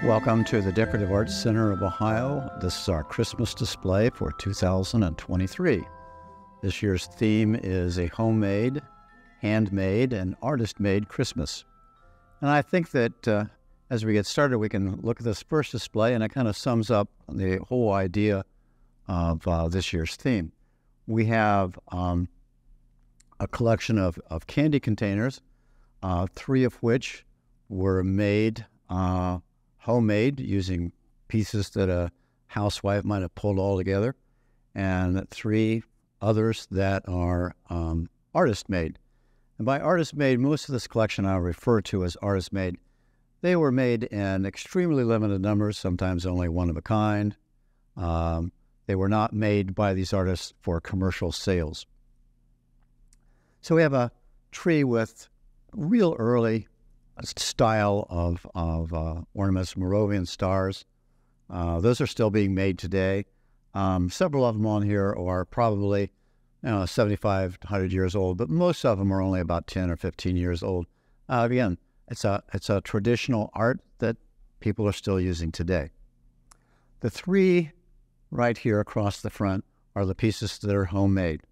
Welcome to the Decorative Arts Center of Ohio. This is our Christmas display for 2023. This year's theme is a homemade, handmade, and artist-made Christmas. And I think that as we get started, we can look at this first display, and it kind of sums up the whole idea of this year's theme. We have a collection of candy containers, three of which were made homemade using pieces that a housewife might have pulled all together, and three others that are artist-made. And by artist-made, most of this collection I refer to as artist-made. They were made in extremely limited numbers, sometimes only one of a kind. They were not made by these artists for commercial sales. So we have a tree with real early style of ornaments, Moravian stars. Those are still being made today. Several of them on here are probably 75 to 100 years old, but most of them are only about 10 or 15 years old. Again, it's a traditional art that people are still using today. The three right here across the front are the pieces that are homemade.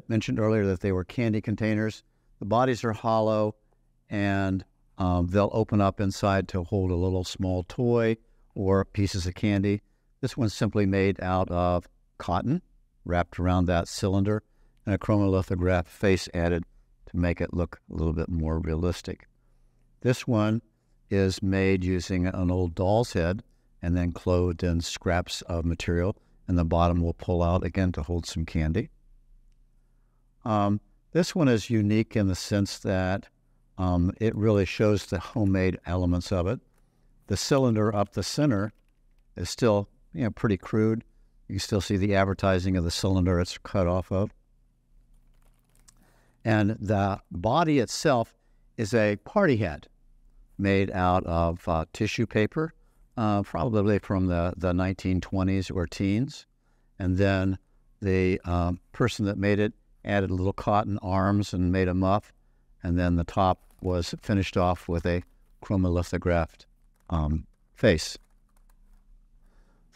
Mentioned earlier that they were candy containers. The bodies are hollow, and they'll open up inside to hold a little small toy or pieces of candy. This one's simply made out of cotton, wrapped around that cylinder, and a chromolithograph face added to make it look a little bit more realistic. This one is made using an old doll's head and then clothed in scraps of material, and the bottom will pull out again to hold some candy. This one is unique in the sense that it really shows the homemade elements of it. The cylinder up the center is still pretty crude. You can still see the advertising of the cylinder it's cut off of. And the body itself is a party hat made out of tissue paper, probably from the 1920s or teens. And then the person that made it added little cotton arms and made a muff, and then the top was finished off with a chromolithographed face.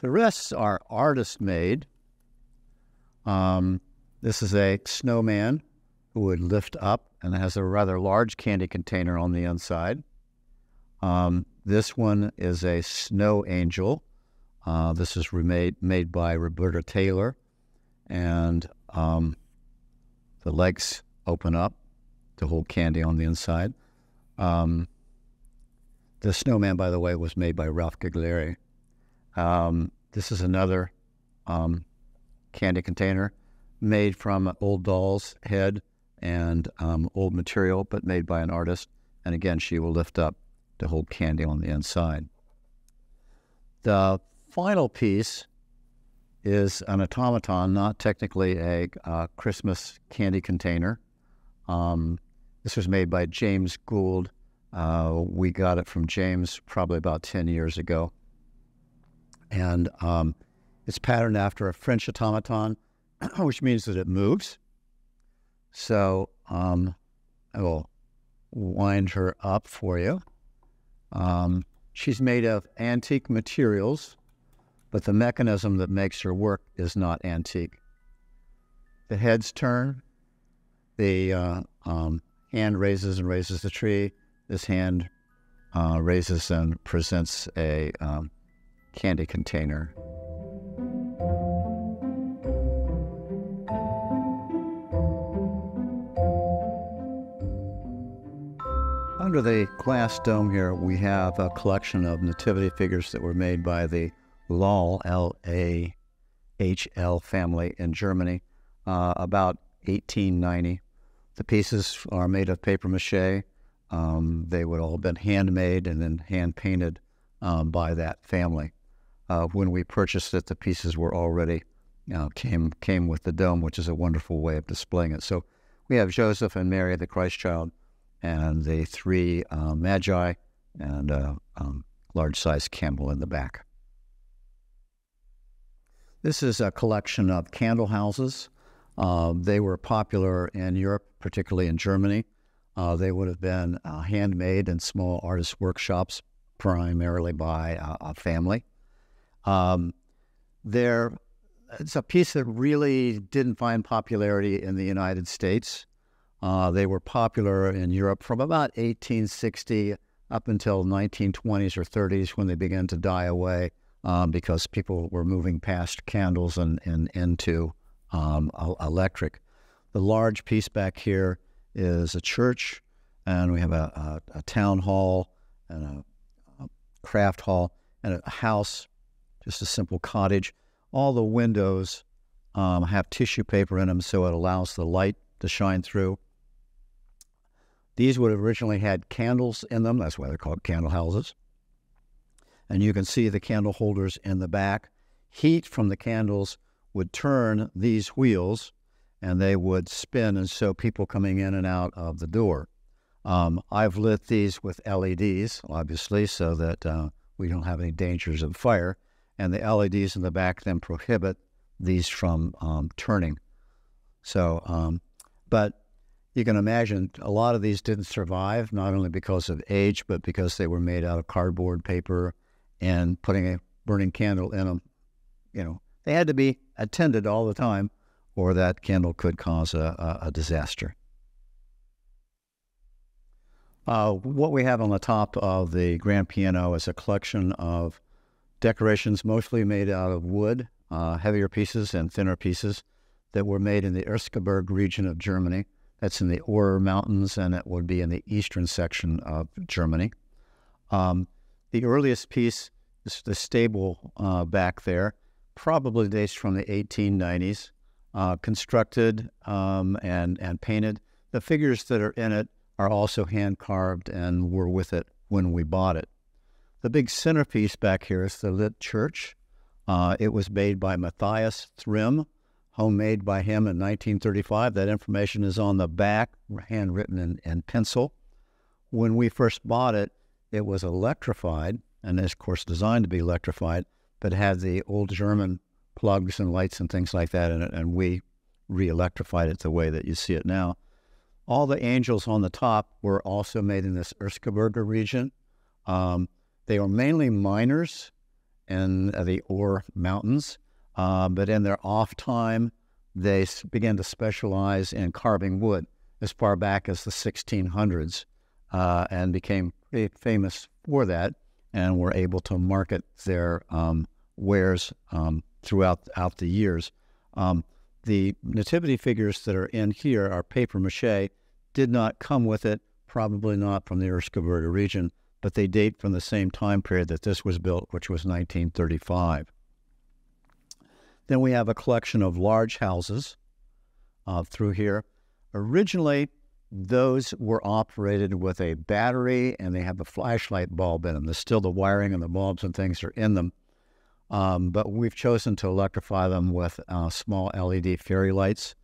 The rest are artist-made. This is a snowman who would lift up and has a rather large candy container on the inside. This one is a snow angel. This is made by Roberta Taylor, and the legs open up to hold candy on the inside. The snowman, by the way, was made by Ralph Giglieri. This is another candy container made from an old doll's head and old material, but made by an artist. And again, she will lift up to hold candy on the inside. The final piece is an automaton, not technically a Christmas candy container. This was made by James Gould. We got it from James probably about 10 years ago. And it's patterned after a French automaton, which means that it moves. So I will wind her up for you. She's made of antique materials, but the mechanism that makes her work is not antique. The heads turn, the hand raises and raises the tree. This hand raises and presents a candy container. Under the glass dome here, we have a collection of nativity figures that were made by the Lahl, L-A-H-L family in Germany, about 1890. The pieces are made of papier-mâché. They would all have been handmade and then hand-painted by that family. When we purchased it, the pieces were already came with the dome, which is a wonderful way of displaying it. So we have Joseph and Mary, the Christ child, and the three magi, and large-sized camel in the back. This is a collection of candle houses. They were popular in Europe, particularly in Germany. They would have been handmade in small artist workshops, primarily by a family. It's a piece that really didn't find popularity in the United States. They were popular in Europe from about 1860 up until 1920s or 30s when they began to die away because people were moving past candles and into electric. The large piece back here is a church, and we have a town hall and a craft hall and a house, just a simple cottage. All the windows have tissue paper in them, so it allows the light to shine through. These would have originally had candles in them. That's why they're called candle houses. And you can see the candle holders in the back. Heat from the candles would turn these wheels, and they would spin, and so people coming in and out of the door. I've lit these with LEDs, obviously, so that we don't have any dangers of fire. And the LEDs in the back then prohibit these from turning. So, but you can imagine a lot of these didn't survive, not only because of age, but because they were made out of cardboard paper, and putting a burning candle in them, they had to be attended all the time, or that candle could cause a disaster. What we have on the top of the grand piano is a collection of decorations mostly made out of wood, heavier pieces and thinner pieces that were made in the Erzgebirge region of Germany. That's in the Ur Mountains, and it would be in the eastern section of Germany. The earliest piece is the stable back there, probably dates from the 1890s, constructed and painted. The figures that are in it are also hand-carved and were with it when we bought it. The big centerpiece back here is the lit church. It was made by Matthias Thrim, homemade by him in 1935. That information is on the back, handwritten in pencil. When we first bought it, it was electrified, and is, of course, designed to be electrified, but had the old German plugs and lights and things like that in it, and we re-electrified it the way that you see it now. All the angels on the top were also made in this Erzgebirge region. They were mainly miners in the Ur Mountains, but in their off time, they began to specialize in carving wood as far back as the 1600s and became pretty famous for that, and were able to market their wares throughout the years. The nativity figures that are in here are paper mache, did not come with it, probably not from the Erzgebirge region, but they date from the same time period that this was built, which was 1935. Then we have a collection of large houses through here. Originally, those were operated with a battery, and they have a flashlight bulb in them. There's still the wiring and the bulbs and things are in them. But we've chosen to electrify them with small LED fairy lights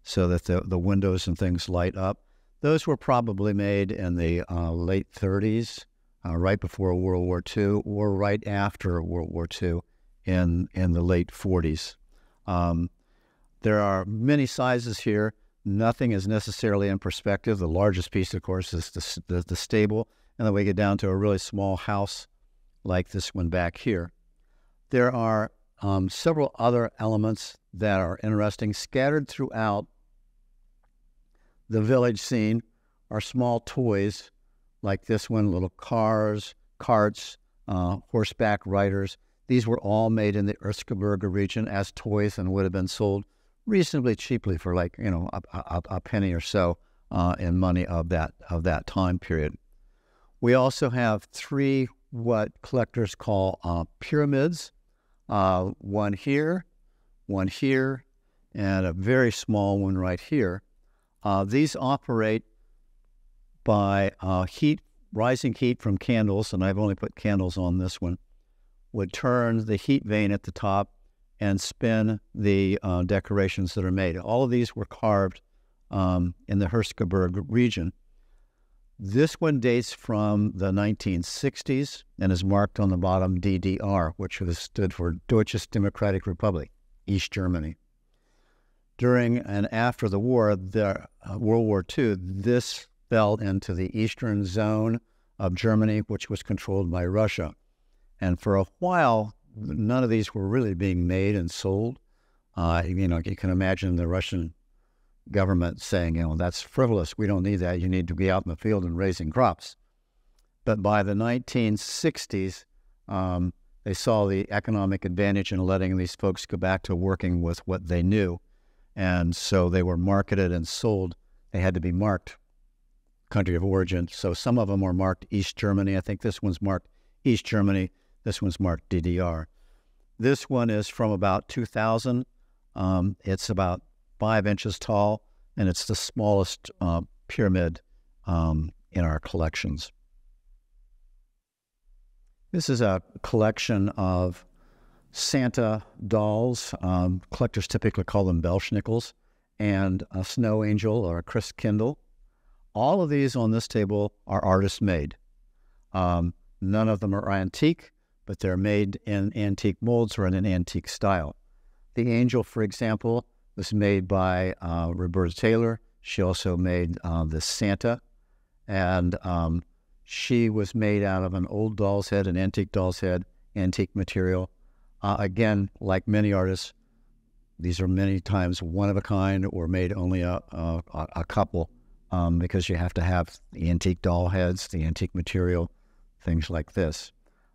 so that the windows and things light up. Those were probably made in the late 30s, right before World War II, or right after World War II in the late 40s. There are many sizes here. Nothing is necessarily in perspective. The largest piece, of course, is the stable, and then we get down to a really small house like this one back here. There are several other elements that are interesting. Scattered throughout the village scene are small toys like this one, little cars, carts, horseback riders. These were all made in the Erzgebirge region as toys and would have been sold reasonably cheaply for a penny or so in money of that time period. We also have three what collectors call pyramids. One here, and a very small one right here. These operate by rising heat from candles, and I've only put candles on this one, would turn the heat vane at the top and spin the decorations that are made. All of these were carved in the Erzgebirge region. This one dates from the 1960s and is marked on the bottom DDR, which stood for Deutsches Democratic Republic, East Germany. During and after the war, World War II, this fell into the eastern zone of Germany, which was controlled by Russia. And for a while, none of these were really being made and sold. You can imagine the Russian government saying, that's frivolous. We don't need that. You need to be out in the field and raising crops. But by the 1960s, they saw the economic advantage in letting these folks go back to working with what they knew. And so they were marketed and sold. They had to be marked country of origin. So some of them were marked East Germany. I think this one's marked East Germany. This one's marked DDR. This one is from about 2000. It's about 5 inches tall, and it's the smallest pyramid in our collections. This is a collection of Santa dolls. Collectors typically call them Belschnickels, and a snow angel or a Christkindl. All of these on this table are artist-made. None of them are antique, but they're made in antique molds or in an antique style. The angel, for example, was made by Roberta Taylor. She also made the Santa, and she was made out of an old doll's head, an antique doll's head, antique material. Again, like many artists, these are many times one of a kind or made only a couple because you have to have the antique doll heads, the antique material, things like this.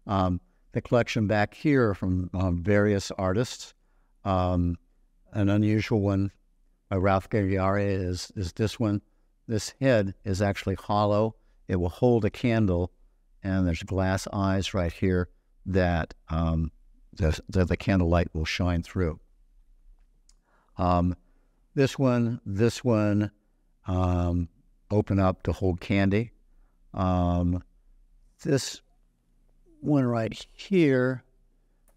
The collection back here from various artists. An unusual one by Ralph Gagliari is this one. This head is actually hollow. It will hold a candle, and there's glass eyes right here that the candlelight will shine through. This one open up to hold candy. This one right here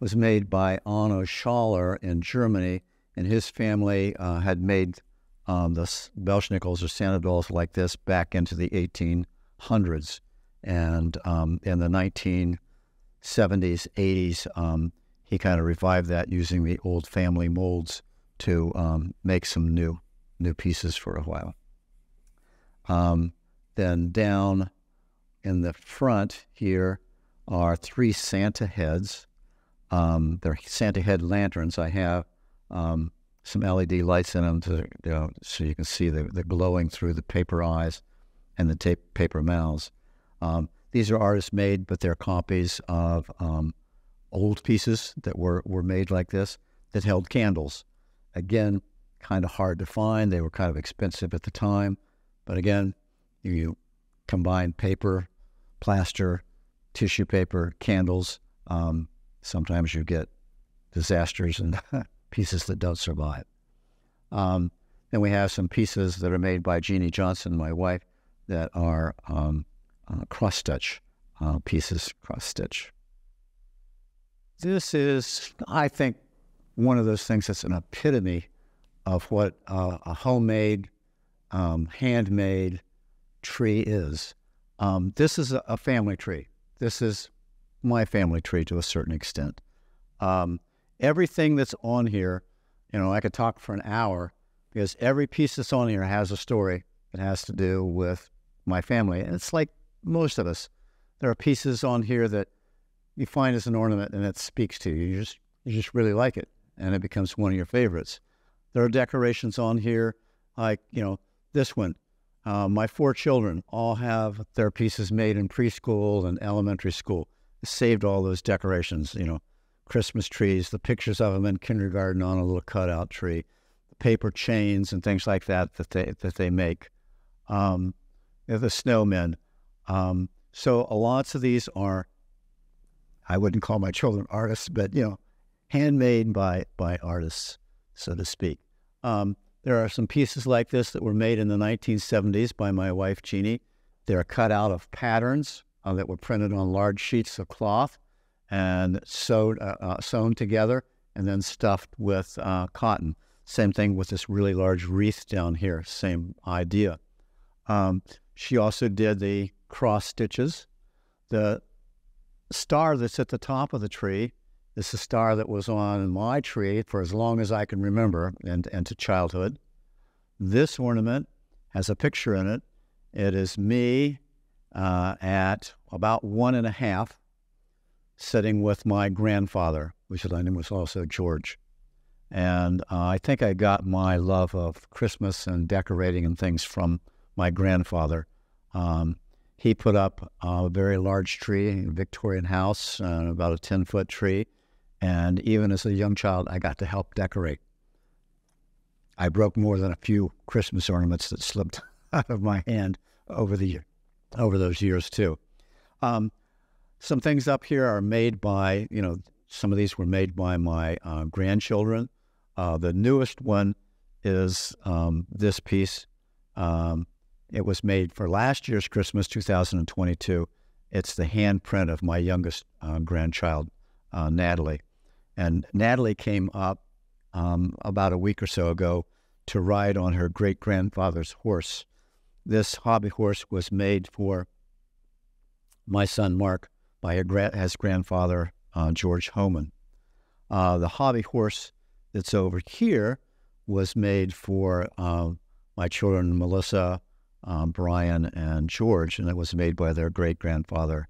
was made by Arno Schaller in Germany, and his family had made the Belschnickels or Santa dolls like this back into the 1800s. And in the 1970s, 80s, he kind of revived that using the old family molds to make some new pieces for a while. Then down in the front here are 3 Santa heads. They're Santa head lanterns. I have some LED lights in them so you can see the glowing through the paper eyes and the paper mouths. These are artist made, but they're copies of old pieces that were made like this that held candles. Again, kind of hard to find. They were kind of expensive at the time. But again, you combine paper, plaster, tissue paper, candles. Sometimes you get disasters and pieces that don't survive. Then we have some pieces that are made by Jeanne Johnson, my wife, that are cross-stitch pieces, cross-stitch. This is, I think, one of those things that's an epitome of what a homemade, handmade tree is. This is a family tree. This is my family tree to a certain extent. Everything that's on here, I could talk for an hour because every piece that's on here has a story that has to do with my family. And it's like most of us. There are pieces on here that you find as an ornament and it speaks to you. You just really like it, and it becomes one of your favorites. There are decorations on here like, this one. My 4 children all have their pieces made in preschool and elementary school. I saved all those decorations, Christmas trees, the pictures of them in kindergarten on a little cutout tree, the paper chains and things like that they make. The snowmen. So lots of these are, I wouldn't call my children artists, but, handmade by artists, so to speak. There are some pieces like this that were made in the 1970s by my wife, Jeanne. They're cut out of patterns that were printed on large sheets of cloth and sewn together and then stuffed with cotton. Same thing with this really large wreath down here, same idea. She also did the cross stitches. The star that's at the top of the tree is the star that was on my tree for as long as I can remember and to childhood. This ornament has a picture in it, It is me at about 1.5, sitting with my grandfather, which his name was also George. And I think I got my love of Christmas and decorating and things from my grandfather. He put up a very large tree, a Victorian house, about a 10-foot tree. And even as a young child, I got to help decorate. I broke more than a few Christmas ornaments that slipped out of my hand over those years too. Some things up here are made by, some of these were made by my grandchildren. The newest one is this piece. It was made for last year's Christmas, 2022. It's the handprint of my youngest grandchild, Natalie. And Natalie came up about a week or so ago to ride on her great-grandfather's horse. This hobby horse was made for my son Mark by his grandfather, George Homan. The hobby horse that's over here was made for my children, Melissa, Brian, and George, and it was made by their great-grandfather,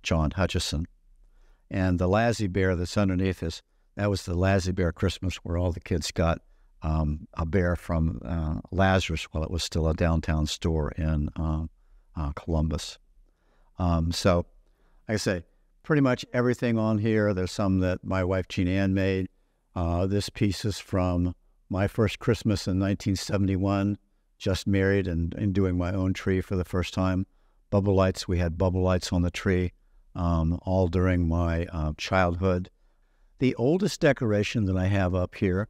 John Hutchison. And the Lassie bear that's underneath us, that was the Lassie bear Christmas, where all the kids got a bear from Lazarus while it was still a downtown store in Columbus. So, like I say, pretty much everything on here. There's some that my wife Jeanne made. This piece is from my first Christmas in 1971, just married and doing my own tree for the first time. Bubble lights, we had bubble lights on the tree all during my childhood. The oldest decoration that I have up here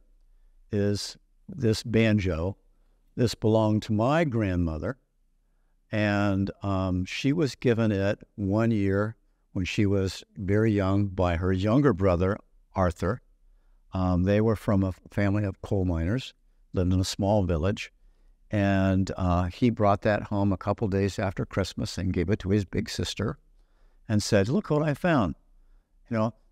is this banjo. This belonged to my grandmother, and she was given it one year when she was very young by her younger brother, Arthur. They were from a family of coal miners, lived in a small village, and he brought that home a couple days after Christmas and gave it to his big sister and said, "Look what I found,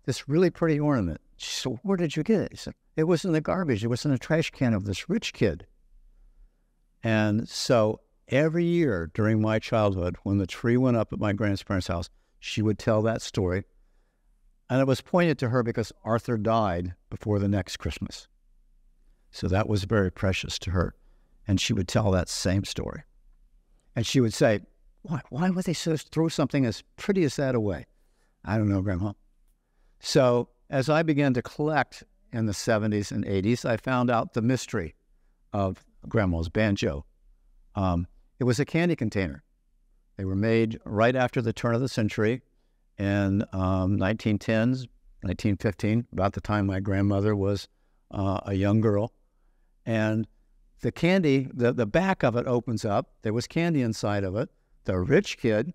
this really pretty ornament." She said, "Where did you get it?" He said, "It was in the garbage. It was in a trash can of this rich kid." And so every year during my childhood, when the tree went up at my grandparents' house, she would tell that story. And it was pointed to her because Arthur died before the next Christmas. So that was very precious to her. And she would tell that same story. And she would say, why would they throw something as pretty as that away? I don't know, Grandma. So as I began to collect in the 70s and 80s, I found out the mystery of Grandma's banjo. It was a candy container. They were made right after the turn of the century in 1910s, 1915, about the time my grandmother was a young girl. And the candy, the back of it opens up. There was candy inside of it. The rich kid,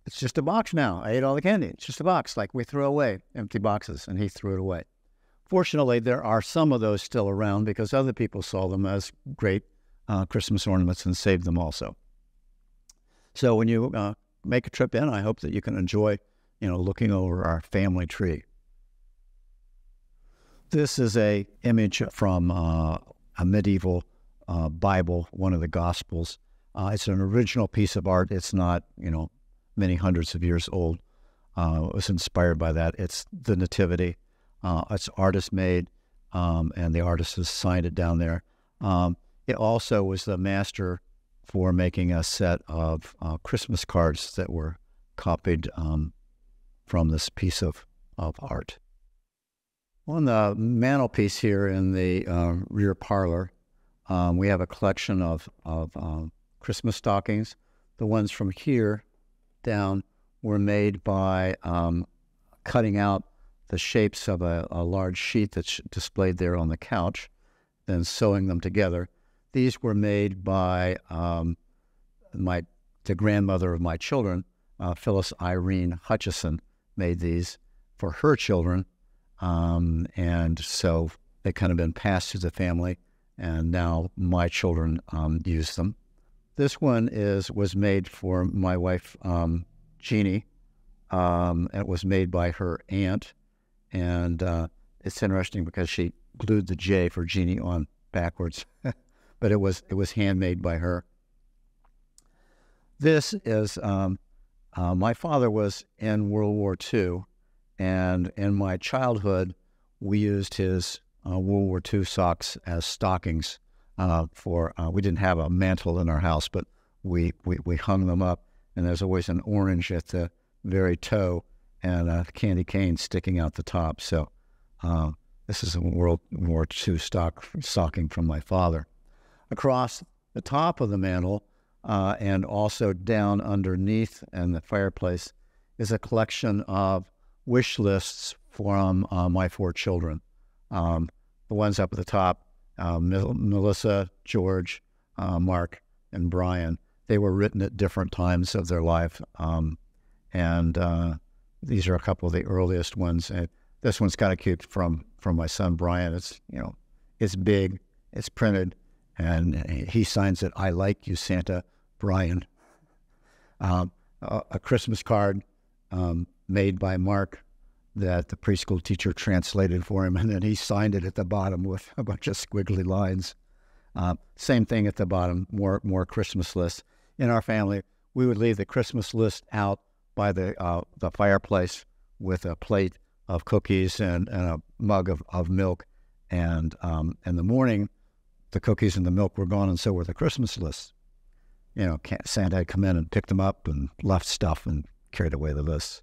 it's just a box now. I ate all the candy. It's just a box, like we threw away empty boxes, and he threw it away. Fortunately, there are some of those still around because other people saw them as great Christmas ornaments and saved them also. So when you make a trip in, I hope that you can enjoy, looking over our family tree. This is a image from a medieval Bible, one of the Gospels. It's an original piece of art. It's not, many hundreds of years old. It was inspired by that. It's the Nativity. It's artist made, and the artist has signed it down there. It also was the master for making a set of Christmas cards that were copied from this piece of art. On the mantelpiece here in the rear parlor, we have a collection of Christmas stockings. The ones from here down were made by cutting out the shapes of a large sheet that's displayed there on the couch, then sewing them together. These were made by the grandmother of my children, Phyllis Irene Hutchison, made these for her children, and so they kind of been passed through the family, and now my children use them. This one was made for my wife, Jeanne. It was made by her aunt, and it's interesting because she glued the J for Jeanne on backwards, but it was handmade by her. This is, my father was in World War II, and in my childhood, we used his World War II socks as stockings we didn't have a mantle in our house, but we hung them up, and there's always an orange at the very toe and a candy cane sticking out the top. So this is a World War II stocking from my father. Across the top of the mantle and also down underneath in the fireplace is a collection of wish lists from my 4 children. The ones up at the top, Melissa, George, Mark, and Brian, they were written at different times of their life. And these are a couple of the earliest ones. This one's kind of cute from my son, Brian. It's, it's big, it's printed, and he signs it, "I like you, Santa, Brian." A Christmas card made by Mark that the preschool teacher translated for him, and then he signed it at the bottom with a bunch of squiggly lines. Same thing at the bottom, more Christmas lists. In our family, we would leave the Christmas list out by the fireplace with a plate of cookies and a mug of milk. And in the morning, the cookies and the milk were gone, and so were the Christmas lists. Santa had come in and picked them up and left stuff and carried away the lists.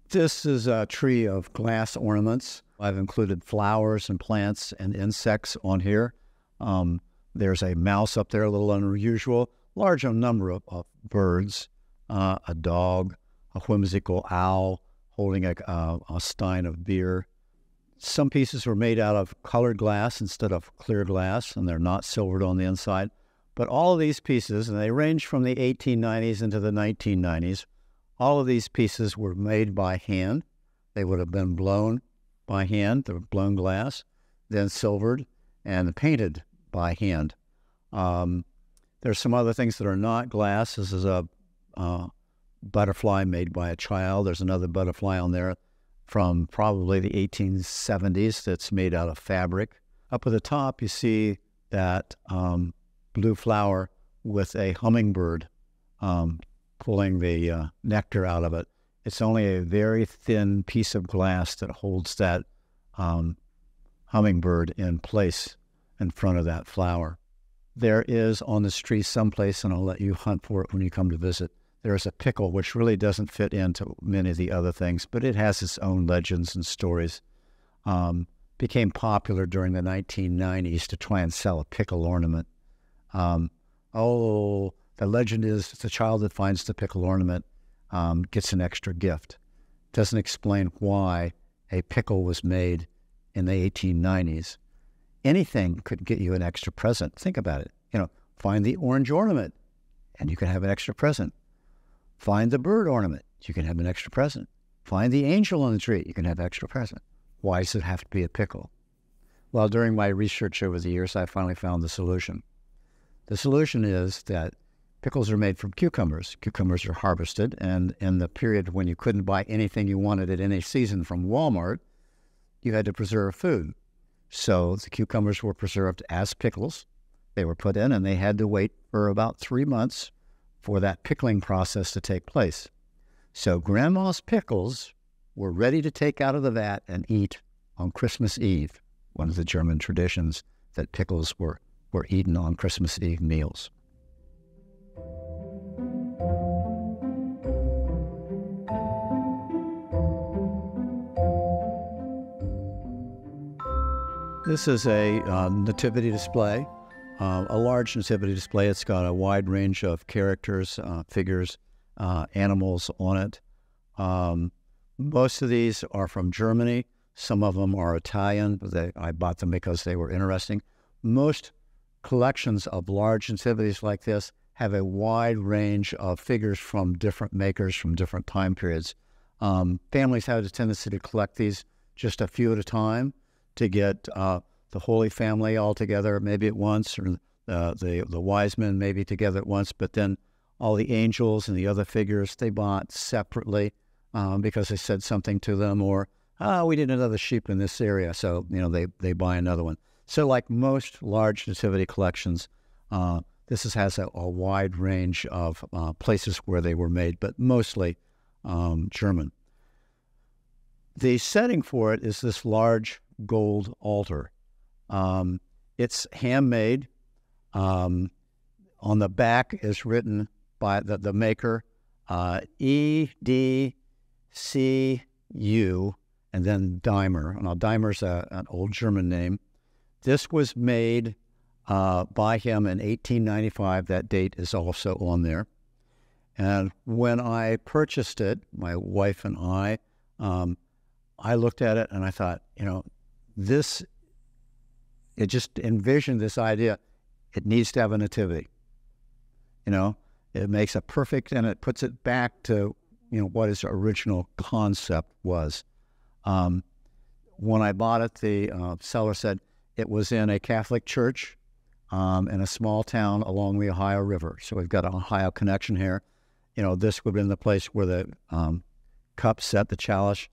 This is a tree of glass ornaments. I've included flowers and plants and insects on here. There's a mouse up there, a little unusual. Large number of birds, a dog, a whimsical owl holding a stein of beer. Some pieces were made out of colored glass instead of clear glass, and they're not silvered on the inside. But all of these pieces, and they range from the 1890s into the 1990s, all of these pieces were made by hand. They would have been blown by hand, the blown glass, then silvered and painted by hand. There's some other things that are not glass. This is a butterfly made by a child. There's another butterfly on there from probably the 1870s that's made out of fabric. Up at the top, you see that blue flower with a hummingbird pulling the nectar out of it. It's only a very thin piece of glass that holds that hummingbird in place in front of that flower. There is on this tree someplace, and I'll let you hunt for it when you come to visit, there's a pickle which really doesn't fit into many of the other things, but it has its own legends and stories. Became popular during the 1990s to try and sell a pickle ornament. The legend is the child that finds the pickle ornament gets an extra gift. Doesn't explain why a pickle was made in the 1890s. Anything could get you an extra present. Think about it. Find the orange ornament, and you can have an extra present. Find the bird ornament, you can have an extra present. Find the angel on the tree, you can have an extra present. Why does it have to be a pickle? Well, during my research over the years, I finally found the solution. The solution is that pickles are made from cucumbers. Cucumbers are harvested, and in the period when you couldn't buy anything you wanted at any season from Walmart, you had to preserve food. So the cucumbers were preserved as pickles. They were put in, and they had to wait for about 3 months for that pickling process to take place. So Grandma's pickles were ready to take out of the vat and eat on Christmas Eve, one of the German traditions that pickles were eaten on Christmas Eve meals. This is a nativity display, a large nativity display. It's got a wide range of characters, figures, animals on it. Most of these are from Germany. Some of them are Italian. I bought them because they were interesting. Most collections of large nativities like this have a wide range of figures from different makers from different time periods. Families have a tendency to collect these just a few at a time to get the Holy Family all together maybe at once, or the wise men maybe together at once, but then all the angels and the other figures they bought separately because they said something to them, or we did another sheep in this area, so they buy another one. So like most large nativity collections, has a wide range of places where they were made, but mostly German. The setting for it is this large gold altar. It's handmade. On the back is written by the maker, EDCU, and then Daimer. Now, Daimer's an old German name. This was made by him in 1895. That date is also on there. And when I purchased it, my wife and I looked at it and I thought, it just envisioned this idea. It needs to have a nativity. It makes a perfect, and it puts it back to, what its original concept was. When I bought it, the seller said it was in a Catholic church in a small town along the Ohio River. So we've got an Ohio connection here. This would have been the place where the cup set, the chalice,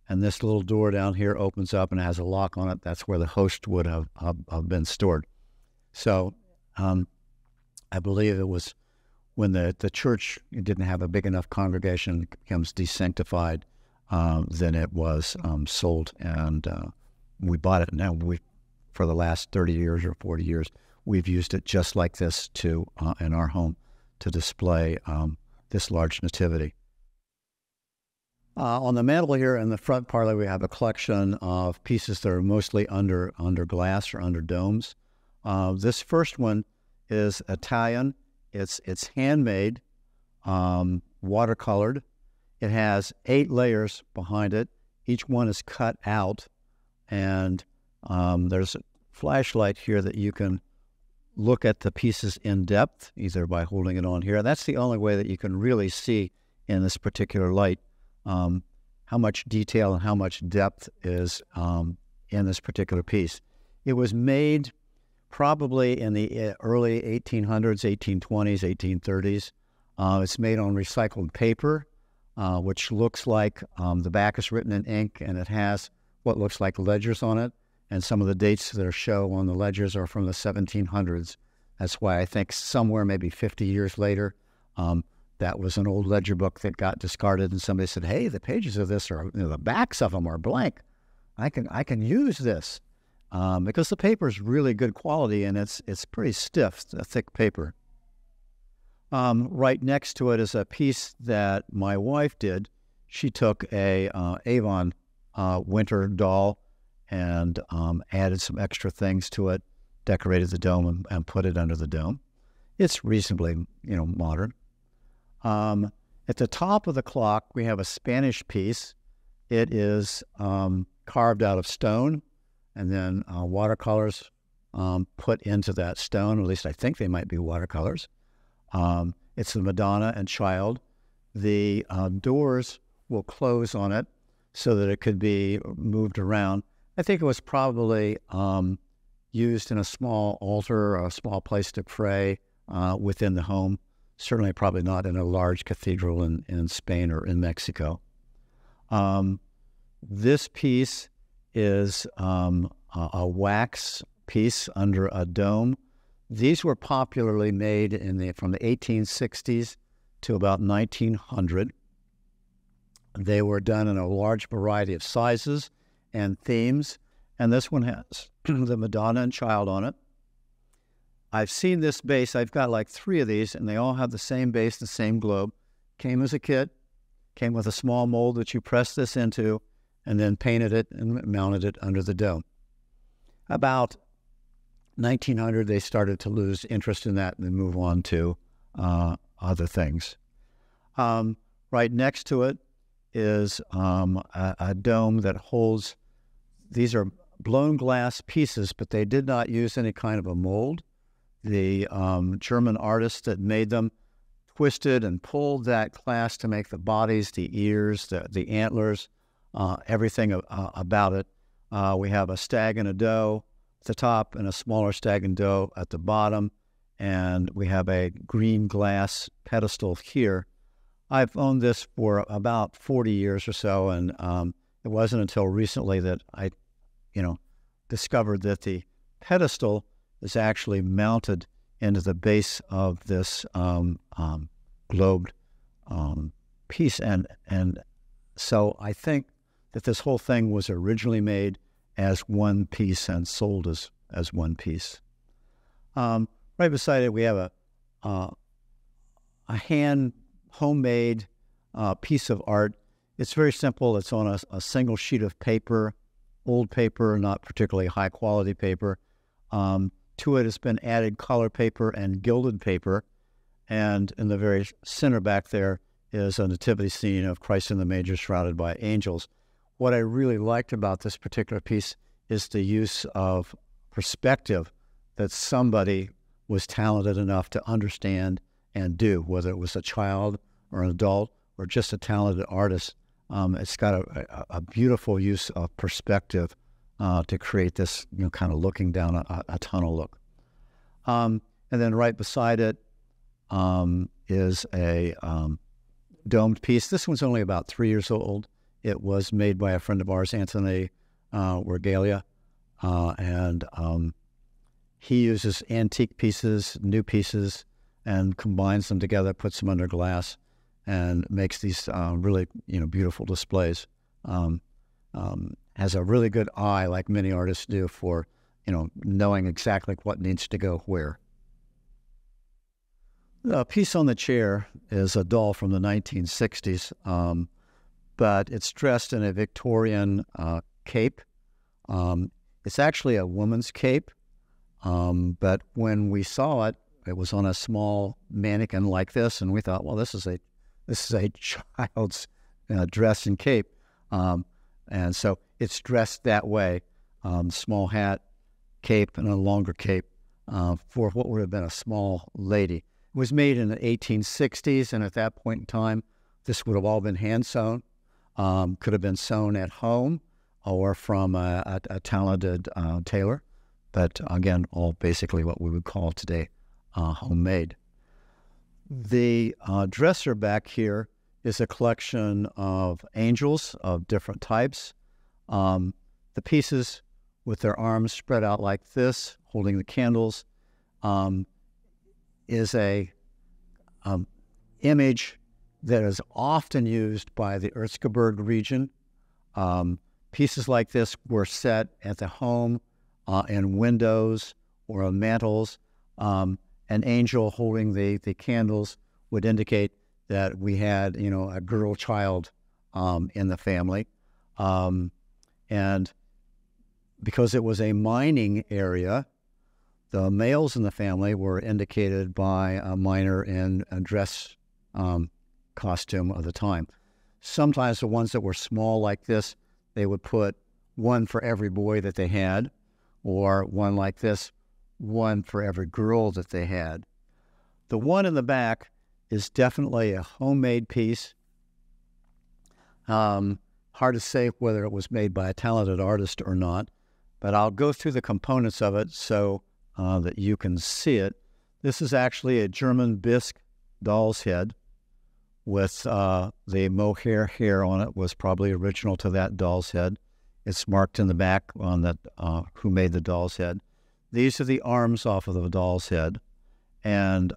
and this little door down here opens up and has a lock on it. That's where the host would have been stored. So I believe it was when the church didn't have a big enough congregation, it becomes desanctified, then it was sold, and we bought it. Now for the last 30 years or 40 years, we've used it just like this in our home to display this large nativity. On the mantle here in the front parlor, we have a collection of pieces that are mostly under glass or under domes. This first one is Italian. It's handmade, watercolored. It has 8 layers behind it. Each one is cut out, and there's a flashlight here that you can look at the pieces in depth, either by holding it on here. That's the only way that you can really see in this particular light how much detail and how much depth is in this particular piece. It was made probably in the early 1800s, 1820s, 1830s. It's made on recycled paper, which looks like the back is written in ink, and it has what looks like ledgers on it. And some of the dates that are shown on the ledgers are from the 1700s. That's why I think somewhere maybe 50 years later, that was an old ledger book that got discarded, and somebody said, "Hey, the pages of this are, the backs of them are blank. I can use this." Because the paper is really good quality, and it's pretty stiff, a thick paper. Right next to it is a piece that my wife did. She took a Avon winter doll and added some extra things to it, decorated the dome, and put it under the dome. It's reasonably, modern. At the top of the clock, we have a Spanish piece. It is carved out of stone, and then watercolors put into that stone. At least I think they might be watercolors. It's the Madonna and Child. The doors will close on it so that it could be moved around. I think it was probably used in a small altar or a small place to pray within the home. Certainly probably not in a large cathedral in Spain or in Mexico. This piece is a wax piece under a dome. These were popularly made from the 1860s to about 1900. They were done in a large variety of sizes and themes, and this one has the Madonna and Child on it. I've seen this base. I've got like 3 of these, and they all have the same base, the same globe. Came as a kit, came with a small mold that you press this into, and then painted it and mounted it under the dome. About 1900, they started to lose interest in that and move on to other things. Right next to it is a dome that holds, these are blown glass pieces, but they did not use any kind of a mold. The German artist that made them twisted and pulled that glass to make the bodies, the ears, the antlers, everything about it. We have a stag and a doe at the top and a smaller stag and doe at the bottom, and we have a green glass pedestal here. I've owned this for about 40 years or so, and it wasn't until recently that I, discovered that the pedestal is actually mounted into the base of this globed piece. And so I think that this whole thing was originally made as one piece and sold as one piece. Right beside it, we have a homemade piece of art. It's very simple. It's on a single sheet of paper, old paper, not particularly high quality paper. To it has been added color paper and gilded paper. And in the very center back there is a nativity scene of Christ in the manger surrounded by angels. What I really liked about this particular piece is the use of perspective that somebody was talented enough to understand and do, whether it was a child or an adult or just a talented artist. It's got a beautiful use of perspective to create this, kind of looking down a tunnel look. And then right beside it is a domed piece. This one's only about 3 years old. It was made by a friend of ours, Anthony Wergalia, and he uses antique pieces, new pieces, and combines them together, puts them under glass, and makes these really, beautiful displays. Has a really good eye, like many artists do, for, knowing exactly what needs to go where. The piece on the chair is a doll from the 1960s, but it's dressed in a Victorian cape. It's actually a woman's cape, but when we saw it, it was on a small mannequin like this, and we thought, well, this is a child's dress and cape, and so it's dressed that way, small hat, cape, and a longer cape for what would have been a small lady. It was made in the 1860s, and at that point in time, this would have all been hand sewn. Could have been sewn at home or from a talented tailor, but again, all basically what we would call today homemade. The dresser back here is a collection of angels of different types. The pieces with their arms spread out like this, holding the candles, is a image that is often used by the Erzgebirge region. Pieces like this were set at the home, in windows or on mantles. An angel holding the candles would indicate that we had, a girl child in the family. And because it was a mining area, the males in the family were indicated by a miner in a dress costume of the time. Sometimes the ones that were small like this, they would put one for every boy that they had, or one like this, one for every girl that they had. The one in the back is definitely a homemade piece. Hard to say whether it was made by a talented artist or not, but I'll go through the components of it so that you can see it. This is actually a German bisque doll's head with the mohair hair on it was probably original to that doll's head. It's marked in the back on that who made the doll's head. These are the arms off of the doll's head, and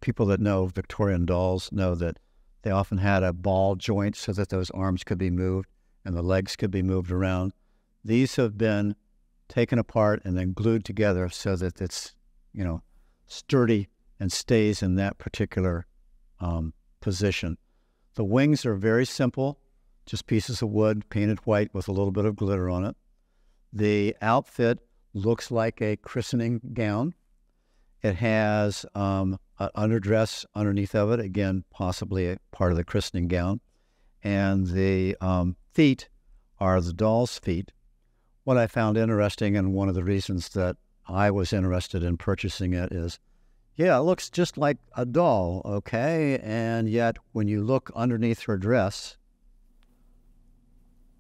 people that know Victorian dolls know that they often had a ball joint so that those arms could be moved and the legs could be moved around. These have been taken apart and then glued together so that it's, sturdy and stays in that particular position. The wings are very simple, just pieces of wood painted white with a little bit of glitter on it. The outfit looks like a christening gown. It has an underdress underneath of it, again, possibly a part of the christening gown. And the feet are the doll's feet. What I found interesting, and one of the reasons that I was interested in purchasing it is, it looks just like a doll, okay? And yet, when you look underneath her dress,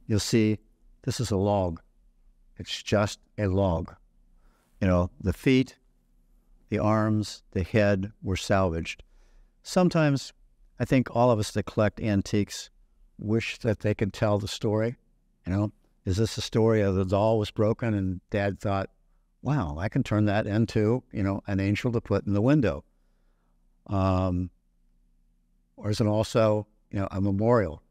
you'll see this is a log. It's just a log. The feet, the arms, the head were salvaged. Sometimes I think all of us that collect antiques wish that they could tell the story. Is this a story of the doll was broken and Dad thought, wow, I can turn that into, an angel to put in the window. Or is it also, a memorial?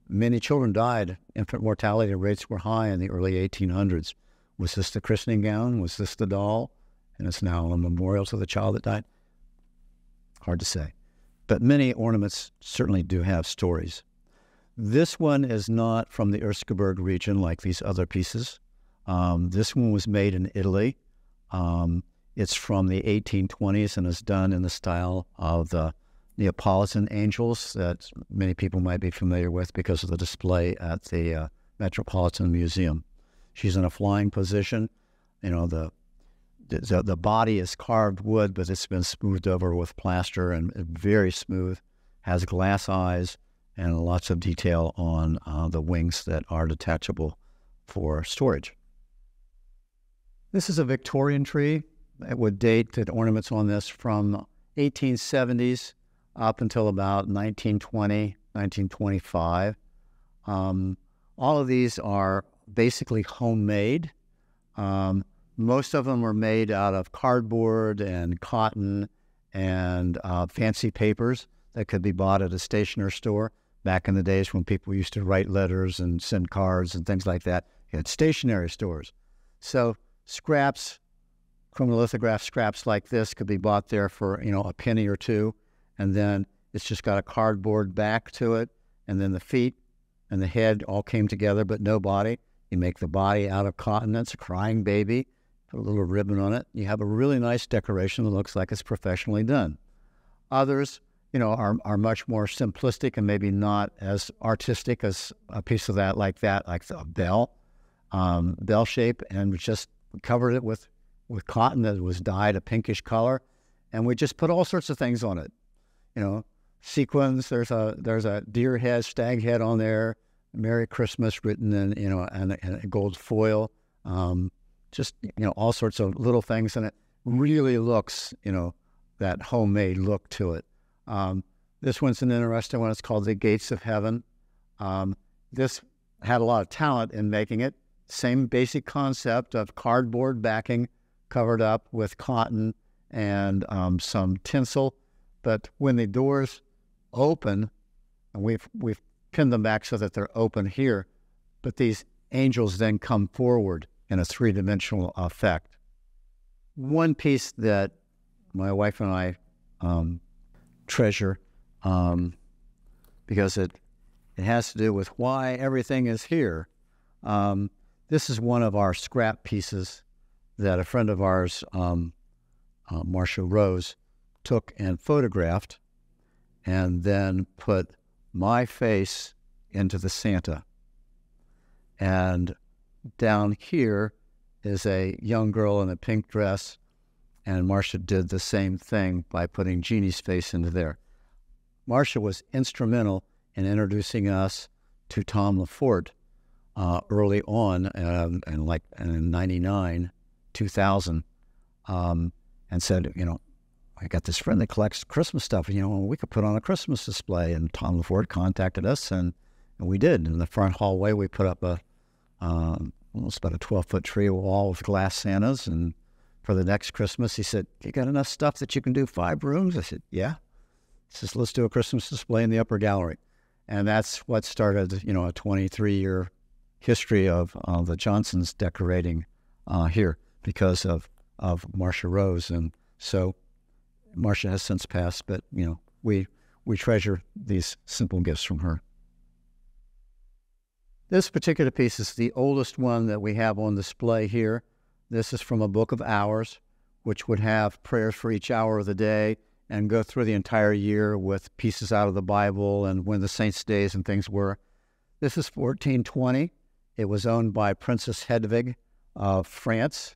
Many children died. Infant mortality rates were high in the early 1800s. Was this the christening gown? Was this the doll? And it's now a memorial to the child that died? Hard to say. But many ornaments certainly do have stories. This one is not from the Erzgebirge region like these other pieces. This one was made in Italy. It's from the 1820s and is done in the style of the Neapolitan angels that many people might be familiar with because of the display at the Metropolitan Museum. She's in a flying position. The body is carved wood, but it's been smoothed over with plaster and very smooth, has glass eyes, and lots of detail on the wings that are detachable for storage. This is a Victorian tree. It would date the ornaments on this from 1870s up until about 1920, 1925. All of these are basically homemade. Most of them are made out of cardboard and cotton and fancy papers that could be bought at a stationery store. Back in the days when people used to write letters and send cards and things like that, you had stationery stores. So scraps, chromolithograph scraps like this could be bought there for, a penny or two. And then it's just got a cardboard back to it. And then the feet and the head all came together, but no body. You make the body out of cotton. That's a crying baby. Put a little ribbon on it. You have a really nice decoration that looks like it's professionally done. Others, are much more simplistic and maybe not as artistic as a piece of that, like the bell shape, and we just covered it with cotton that was dyed a pinkish color, and we just put all sorts of things on it. Sequins. There's a deer head, stag head on there. Merry Christmas written in, and a gold foil. Just all sorts of little things, and it really looks, that homemade look to it. This one's an interesting one. It's called The Gates of Heaven. This had a lot of talent in making it. Same basic concept of cardboard backing covered up with cotton and some tinsel. But when the doors open, and we've pinned them back so that they're open here, but these angels then come forward in a three-dimensional effect. One piece that my wife and I treasure because it has to do with why everything is here. This is one of our scrap pieces that a friend of ours, Marcia Rose, took and photographed and then put my face into the Santa. And down here is a young girl in a pink dress, and Marcia did the same thing by putting Jeannie's face into there. Marcia was instrumental in introducing us to Tom LaForte early on, in 99, 2000, and said, I got this friend that collects Christmas stuff, we could put on a Christmas display. And Tom LaForte contacted us, and we did. In the front hallway, we put up almost about a 12-foot tree wall with glass Santas. And for the next Christmas, he said, you got enough stuff that you can do 5 rooms? I said, yeah. He says, let's do a Christmas display in the upper gallery. And that's what started, a 23-year history of the Johnsons decorating here because of Marcia Rose. And so Marcia has since passed, but, we treasure these simple gifts from her. This particular piece is the oldest one that we have on display here. This is from a book of hours, which would have prayers for each hour of the day and go through the entire year with pieces out of the Bible and when the saints' days and things were. This is 1420. It was owned by Princess Hedwig of France.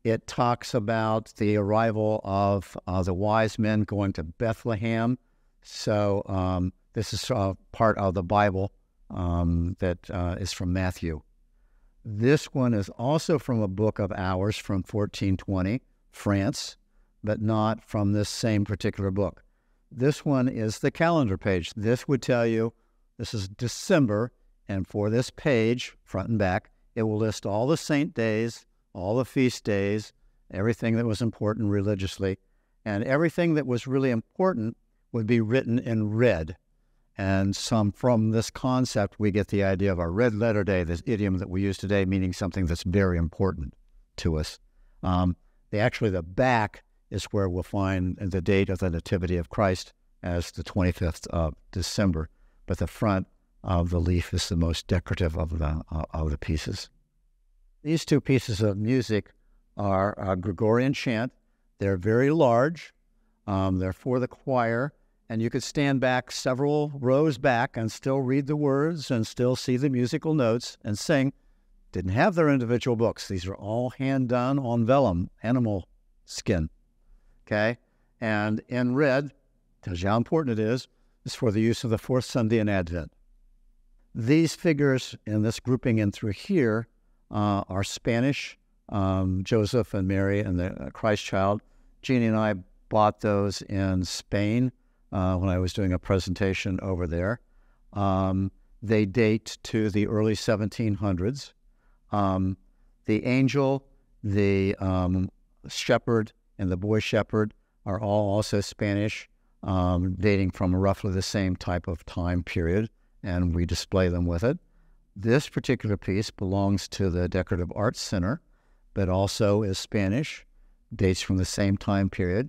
It talks about the arrival of the wise men going to Bethlehem. So this is part of the Bible that is from Matthew. This one is also from a book of hours from 1420, France, but not from this same particular book. This one is the calendar page. This would tell you this is December, and for this page, front and back, it will list all the saint days, all the feast days, everything that was important religiously, and everything that was really important would be written in red. And from this concept, we get the idea of our red letter day, this idiom that we use today, meaning something that's very important to us. The back is where we'll find the date of the Nativity of Christ as the 25th of December, but the front of the leaf is the most decorative of the pieces. These two pieces of music are a Gregorian chant. They're very large. They're for the choir, and you could stand back several rows back and still read the words and still see the musical notes and sing. Didn't have their individual books. These are all hand-done on vellum, animal skin, okay? And in red, tells you how important it is for the use of the fourth Sunday in Advent. These figures in this grouping in through here are Spanish, Joseph and Mary and the Christ child. Jeanne and I bought those in Spain when I was doing a presentation over there. They date to the early 1700s. The angel, the shepherd, and the boy shepherd are all also Spanish, dating from roughly the same type of time period, and we display them with it. This particular piece belongs to the Decorative Arts Center, but also is Spanish, dates from the same time period.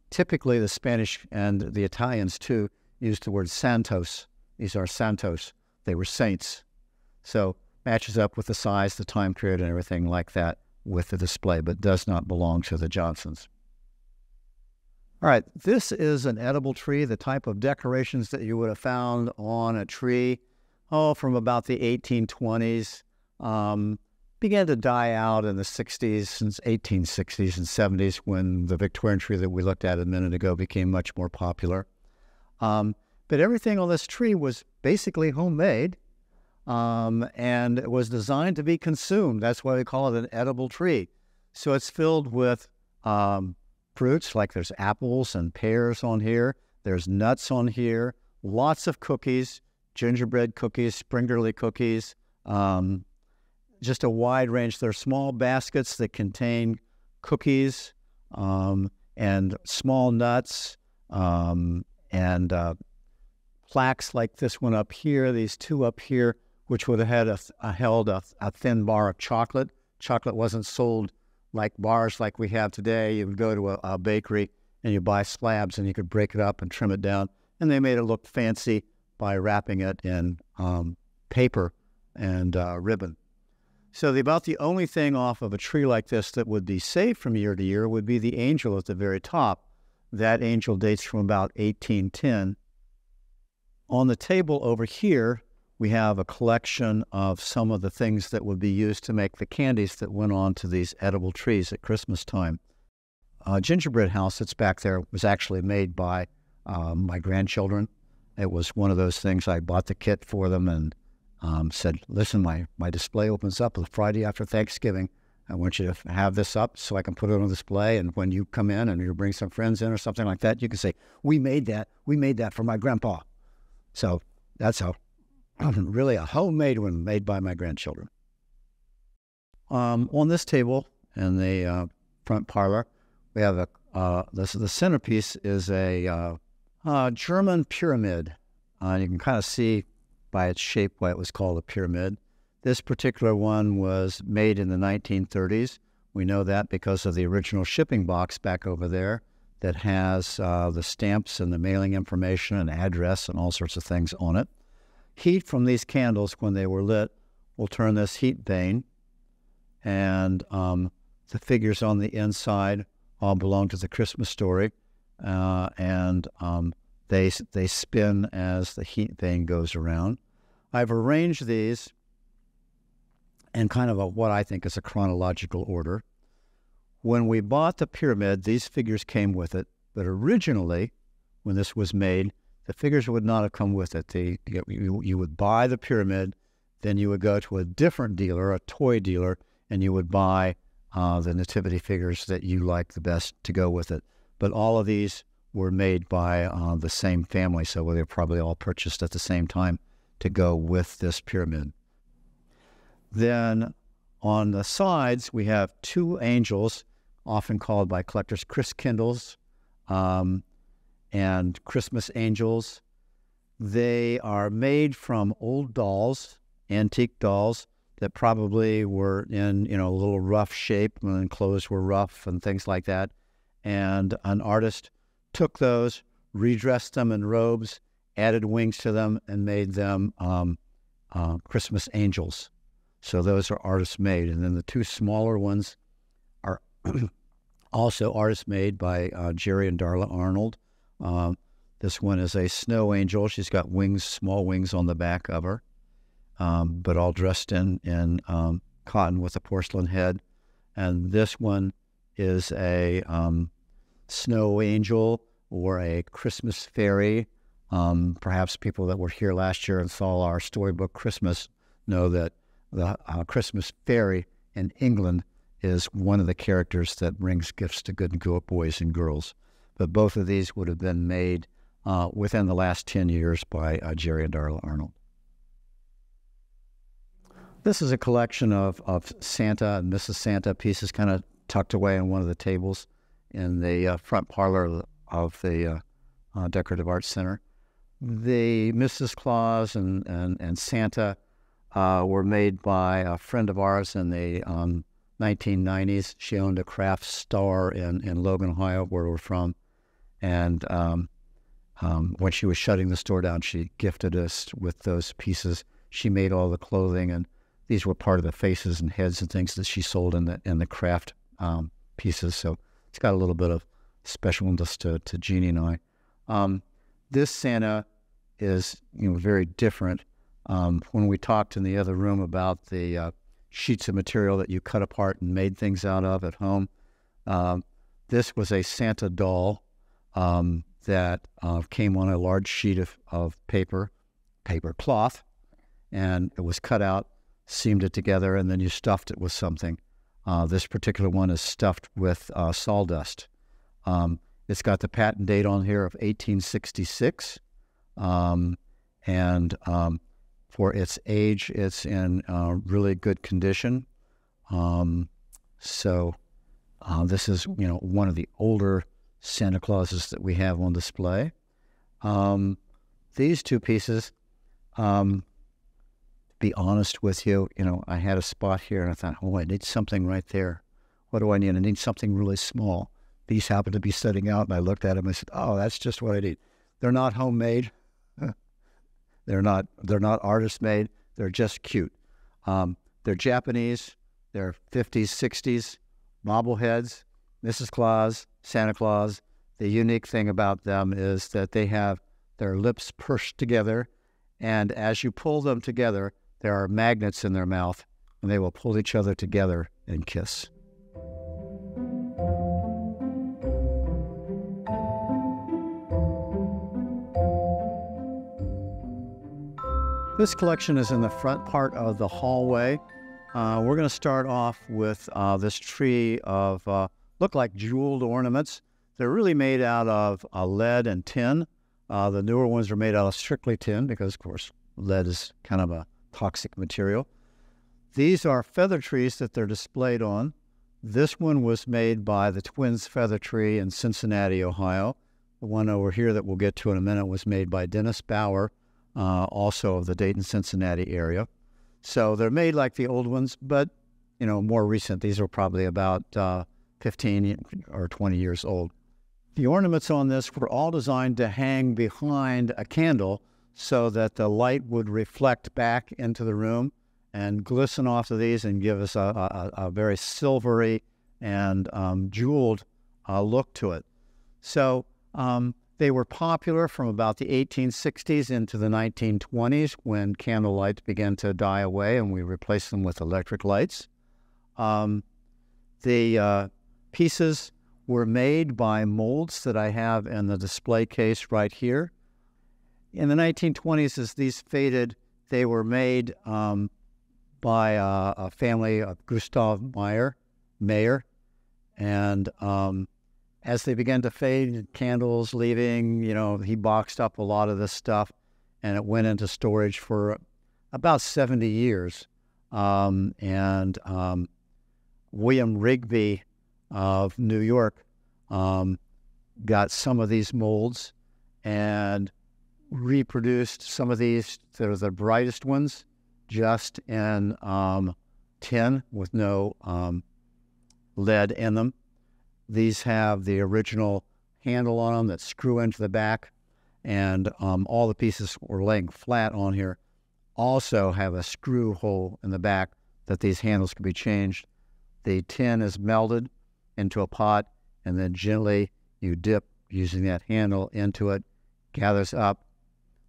Typically, the Spanish and the Italians, too, used the word santos. These are santos. They were saints. So matches up with the size, the time period, and everything like that with the display, but does not belong to the Johnsons. All right, this is an edible tree, the type of decorations that you would have found on a tree, from about the 1820s. Began to die out in the 60s, since 1860s and 70s, when the Victorian tree that we looked at a minute ago became much more popular. But everything on this tree was basically homemade, and it was designed to be consumed. That's why we call it an edible tree. So it's filled with fruits, like there's apples and pears on here. There's nuts on here, lots of cookies, gingerbread cookies, springerly cookies, just a wide range. There are small baskets that contain cookies and small nuts and plaques like this one up here, these two up here, which would have had held a thin bar of chocolate. Chocolate wasn't sold like bars like we have today. You would go to a bakery and you buy slabs and you could break it up and trim it down. And they made it look fancy by wrapping it in paper and ribbon. So about the only thing off of a tree like this that would be saved from year to year would be the angel at the very top. That angel dates from about 1810. On the table over here, we have a collection of some of the things that would be used to make the candies that went on to these edible trees at Christmas time. A gingerbread house that's back there was actually made by my grandchildren. It was one of those things. I bought the kit for them and said, listen, my display opens up the Friday after Thanksgiving. I want you to have this up so I can put it on display. And when you come in and you bring some friends in or something like that, you can say, we made that for my grandpa. So that's really a homemade one made by my grandchildren. On this table in the front parlor, we have the centerpiece is a German pyramid. You can kind of see by its shape why it was called a pyramid. This particular one was made in the 1930s. We know that because of the original shipping box back over there that has the stamps and the mailing information and address and all sorts of things on it. Heat from these candles, when they were lit, will turn this heat vane, and the figures on the inside all belong to the Christmas story, and they spin as the heat vane goes around. I've arranged these in kind of what I think is a chronological order. When we bought the pyramid, these figures came with it, but originally, when this was made, the figures would not have come with it. You would buy the pyramid, then you would go to a different dealer, a toy dealer, and you would buy the nativity figures that you like the best to go with it. But all of these were made by the same family, so they were probably all purchased at the same time to go with this pyramid. Then On the sides, we have two angels, often called by collectors Christkindles and Christmas angels. They are made from old dolls, antique dolls that probably were in, a little rough shape when clothes were rough and things like that. And an artist took those, redressed them in robes, added wings to them, and made them Christmas angels. So those are artist made. And then the two smaller ones are also artist made by Jerry and Darla Arnold. This one is a snow angel. She's got wings, small wings on the back of her, but all dressed in cotton with a porcelain head. And this one is a snow angel or a Christmas fairy. Perhaps people that were here last year and saw our storybook Christmas know that the Christmas fairy in England is one of the characters that brings gifts to good boys and girls. But both of these would have been made within the last 10 years by Jerry and Darla Arnold. This is a collection of Santa and Mrs. Santa pieces kind of tucked away on one of the tables in the front parlor of the Decorative Arts Center. The Mrs. Claus and Santa were made by a friend of ours in the 1990s. She owned a craft store in Logan, Ohio, where we're from. And when she was shutting the store down, she gifted us with those pieces. She made all the clothing, and these were part of the faces and heads and things that she sold in the craft pieces. So it's got a little bit of specialness to Jeanne and I. This Santa is very different. When we talked in the other room about the sheets of material that you cut apart and made things out of at home, this was a Santa doll that came on a large sheet of paper cloth, and it was cut out, seamed it together, and then you stuffed it with something. This particular one is stuffed with sawdust. It's got the patent date on here of 1866, and for its age, it's in really good condition. So this is one of the older Santa Clauses that we have on display. These two pieces, to be honest with you, I had a spot here and I thought, I need something right there. What do I need? I need something really small. These happened to be setting out, and I looked at them and I said, that's just what I need. They're not homemade. They're not artist made. They're just cute. They're Japanese. They're 50s, 60s bobbleheads. Mrs. Claus, Santa Claus. The unique thing about them is that they have their lips pursed together, and as you pull them together, there are magnets in their mouth, and they will pull each other together and kiss. This collection is in the front part of the hallway. We're going to start off with this tree of look like jeweled ornaments. They're really made out of lead and tin. The newer ones are made out of strictly tin because, of course, lead is kind of a toxic material. These are feather trees that they're displayed on. This one was made by the Twins Feather Tree in Cincinnati, Ohio. The one over here that we'll get to in a minute was made by Dennis Bauer, also of the Dayton-Cincinnati area. So they're made like the old ones, but, more recent. These are probably about 15 or 20 years old. The ornaments on this were all designed to hang behind a candle so that the light would reflect back into the room and glisten off of these and give us a very silvery and jeweled look to it. So they were popular from about the 1860s into the 1920s when candle lights began to die away and we replaced them with electric lights. The pieces were made by molds that I have in the display case right here. In the 1920s, as these faded, they were made by a family of Gustav Mayer, and as they began to fade, candles leaving, he boxed up a lot of this stuff, and it went into storage for about 70 years. and William Rigby of New York got some of these molds and reproduced some of these that are the brightest ones just in tin with no lead in them. These have the original handle on them that screw into the back, and all the pieces we're laying flat on here also have a screw hole in the back that these handles can be changed. The tin is melted into a pot, and then gently you dip using that handle into it, gathers up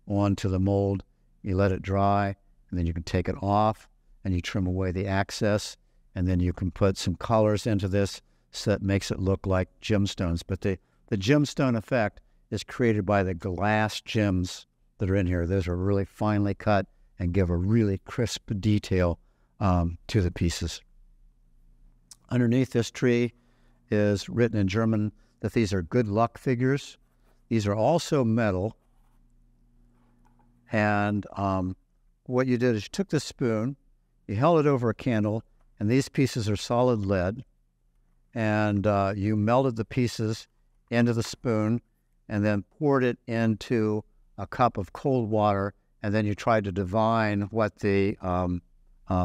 onto the mold, you let it dry, and then you can take it off and you trim away the excess, and then you can put some colors into this so that makes it look like gemstones. But the gemstone effect is created by the glass gems that are in here. Those are really finely cut and give a really crisp detail to the pieces. Underneath this tree is written in German that these are good luck figures. These are also metal. And what you did is you took the spoon, you held it over a candle, and these pieces are solid lead. And you melted the pieces into the spoon and then poured it into a cup of cold water. And then you tried to divine what the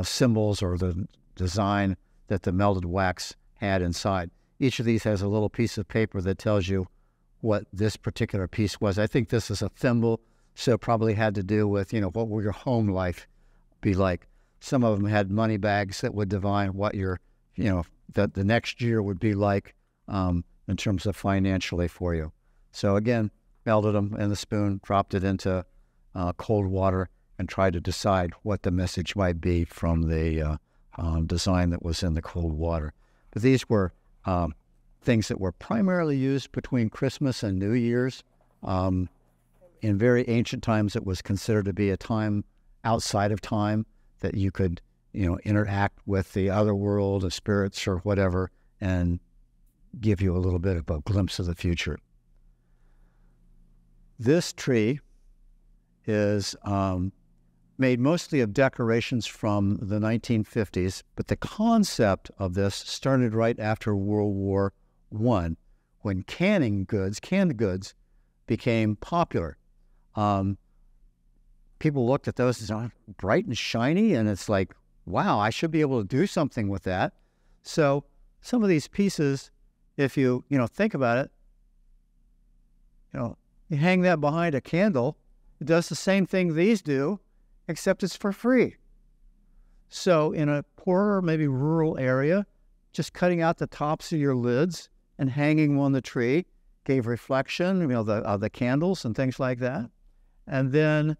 symbols or the design that the melted wax had inside. Each of these has a little piece of paper that tells you what this particular piece was. I think this is a thimble, so it probably had to do with, what will your home life be like. Some of them had money bags that would divine what your, that the next year would be like in terms of financially for you. So again, melted them in the spoon, dropped it into cold water, and tried to decide what the message might be from the design that was in the cold water. But these were things that were primarily used between Christmas and New Year's. In very ancient times, it was considered to be a time outside of time that you could, interact with the other world, the spirits or whatever, and give you a little bit of a glimpse of the future. This tree is made mostly of decorations from the 1950s, but the concept of this started right after World War I, when canned goods became popular. People looked at those as bright and shiny, and it's like, wow, I should be able to do something with that. So some of these pieces, if you think about it, you hang that behind a candle, it does the same thing these do, except it's for free. So in a poorer, maybe rural area, just cutting out the tops of your lids and hanging them on the tree gave reflection, the candles and things like that. And then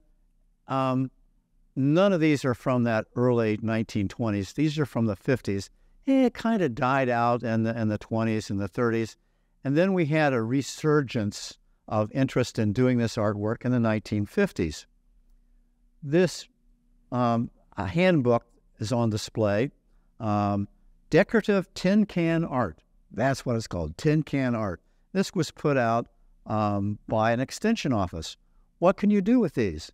none of these are from that early 1920s. These are from the 50s. It kind of died out in the 20s and the 30s. And then we had a resurgence of interest in doing this artwork in the 1950s. This a handbook is on display. Decorative tin can art. That's what it's called, tin can art. This was put out by an extension office. What can you do with these?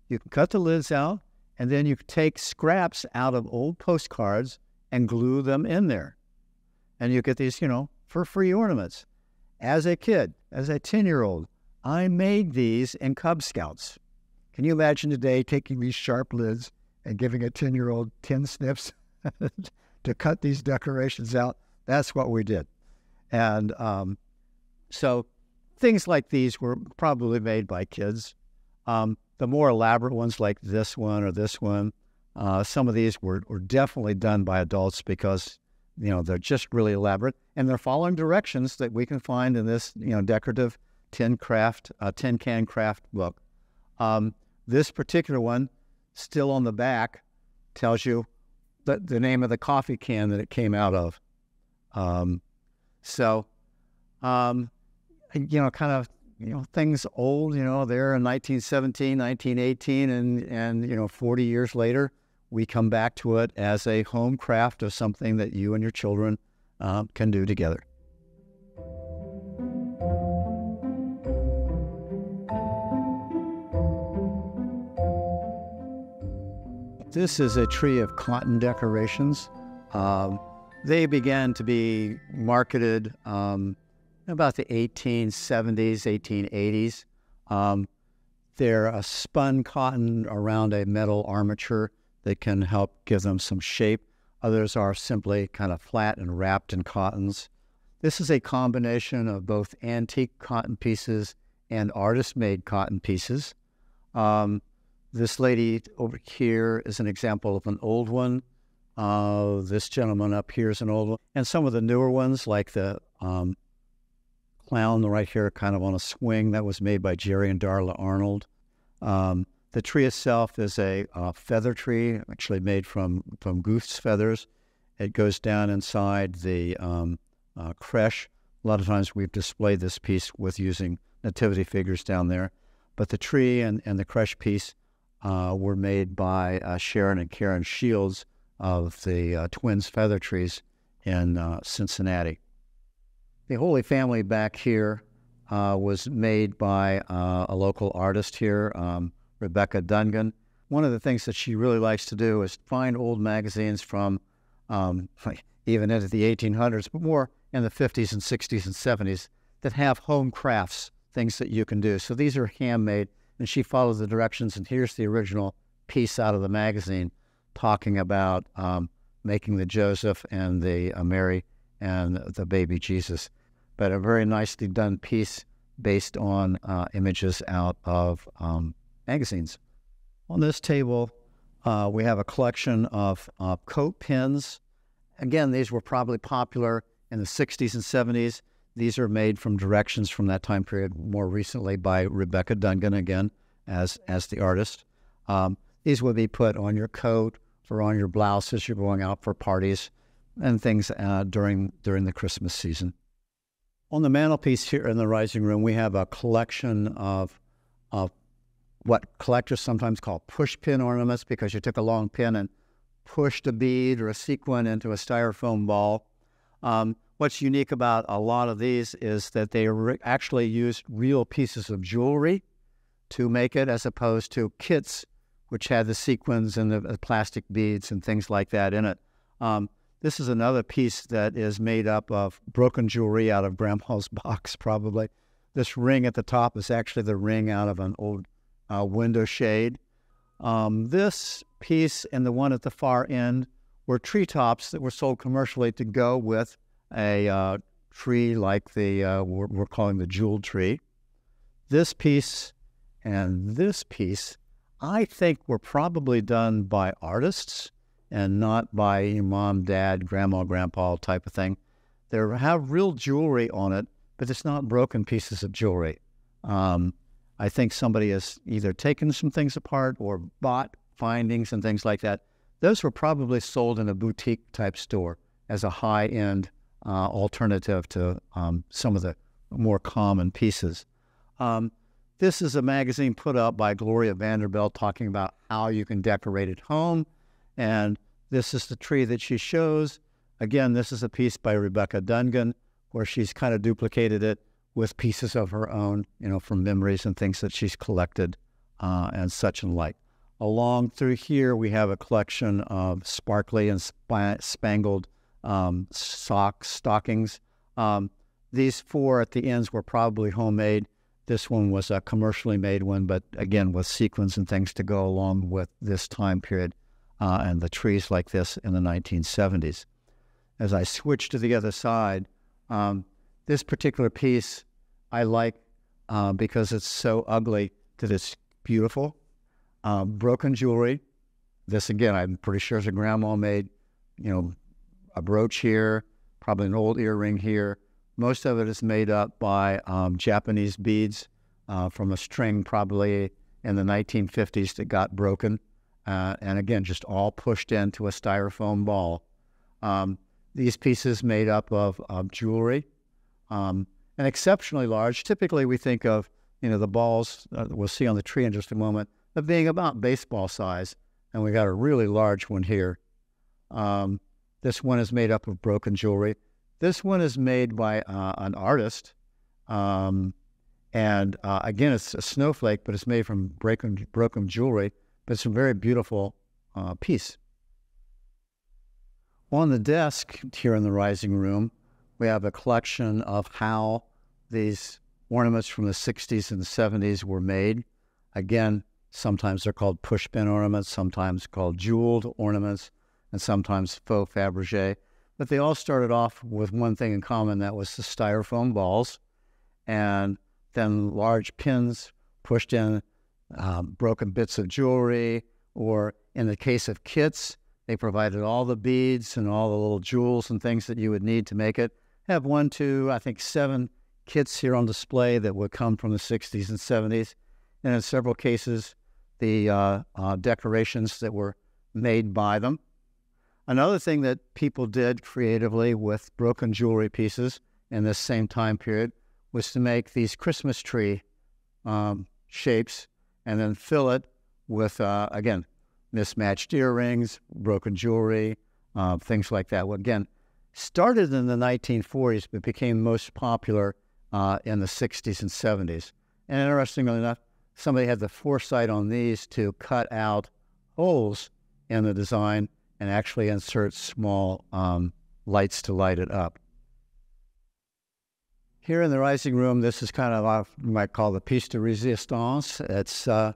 You can cut the lids out, and then you can take scraps out of old postcards and glue them in there. And you get these, for free ornaments. As a kid, as a 10-year-old, I made these in Cub Scouts. Can you imagine today taking these sharp lids and giving a 10-year-old 10 snips to cut these decorations out? That's what we did. And so things like these were probably made by kids. The more elaborate ones like this one or this one, some of these were definitely done by adults because, they're just really elaborate. And they're following directions that we can find in this, decorative tin can craft book. This particular one, still on the back, tells you the name of the coffee can that it came out of. Things old, there in 1917, 1918, and 40 years later, we come back to it as a home craft of something that you and your children can do together. This is a tree of cotton decorations. They began to be marketed about the 1870s, 1880s. They're a spun cotton around a metal armature that can help give them some shape. Others are simply kind of flat and wrapped in cottons. This is a combination of both antique cotton pieces and artist-made cotton pieces. This lady over here is an example of an old one. This gentleman up here is an old one. And some of the newer ones, like the clown right here, kind of on a swing, that was made by Jerry and Darla Arnold. The tree itself is a feather tree, actually made from goose feathers. It goes down inside the creche. A lot of times we've displayed this piece with using nativity figures down there. But the tree and the creche piece were made by Sharon and Karen Shields of the Twins Feather Trees in Cincinnati. The Holy Family back here was made by a local artist here, Rebecca Dungan. One of the things that she really likes to do is find old magazines from even into the 1800s, but more in the 50s and 60s and 70s that have home crafts, things that you can do. So these are handmade, and she follows the directions, and here's the original piece out of the magazine talking about making the Joseph and the Mary and the baby Jesus. But a very nicely done piece based on images out of magazines. On this table, we have a collection of coat pins. Again, these were probably popular in the 60s and 70s. These are made from directions from that time period, more recently by Rebecca Dungan, again, as the artist. These would be put on your coat or on your blouse as you're going out for parties and things during the Christmas season. On the mantelpiece here in the rising room, we have a collection of what collectors sometimes call push pin ornaments, because you took a long pin and pushed a bead or a sequin into a styrofoam ball. What's unique about a lot of these is that they actually used real pieces of jewelry to make it, as opposed to kits, which had the sequins and the plastic beads and things like that in it. This is another piece that is made up of broken jewelry out of Grandpa's box, probably. This ring at the top is actually the ring out of an old window shade. This piece and the one at the far end were treetops that were sold commercially to go with a tree like the we're calling the jewel tree. This piece and this piece, I think, were probably done by artists and not by your mom, dad, grandma, grandpa type of thing. They have real jewelry on it, but it's not broken pieces of jewelry. I think somebody has either taken some things apart or bought findings and things like that. Those were probably sold in a boutique type store as a high-end alternative to some of the more common pieces. This is a magazine put out by Gloria Vanderbilt talking about how you can decorate at home. And this is the tree that she shows. Again, this is a piece by Rebecca Dungan, where she's kind of duplicated it with pieces of her own, from memories and things that she's collected and such and like. Along through here, we have a collection of sparkly and spangled stockings. These four at the ends were probably homemade. This one was a commercially made one, but again, with sequins and things to go along with this time period and the trees like this in the 1970s. As I switch to the other side, this particular piece I like because it's so ugly that it's beautiful. Broken jewelry. This, again, I'm pretty sure is a grandma made, a brooch here, probably an old earring here. Most of it is made up by Japanese beads from a string probably in the 1950s that got broken. And again, just all pushed into a styrofoam ball. These pieces made up of jewelry and exceptionally large. Typically, we think of, the balls we'll see on the tree in just a moment, of being about baseball size. And we got a really large one here. This one is made up of broken jewelry. This one is made by an artist. And again, it's a snowflake, but it's made from broken jewelry. But some very beautiful piece. On the desk here in the Rising Room, we have a collection of how these ornaments from the 60s and 70s were made. Again, sometimes they're called pushpin ornaments, sometimes called jeweled ornaments, and sometimes faux Fabergé. But they all started off with one thing in common, that was the styrofoam balls, and then large pins pushed in broken bits of jewelry, or in the case of kits, they provided all the beads and all the little jewels and things that you would need to make it. I have 1, 2, I think 7 kits here on display that would come from the 60s and 70s. And in several cases, the decorations that were made by them. Another thing that people did creatively with broken jewelry pieces in this same time period was to make these Christmas tree shapes and then fill it with, again, mismatched earrings, broken jewelry, things like that. Well, again, started in the 1940s, but became most popular in the 60s and 70s. And interestingly enough, somebody had the foresight on these to cut out holes in the design and actually insert small lights to light it up. Here in the Rising Room, this is kind of what you might call the piece de resistance. It's a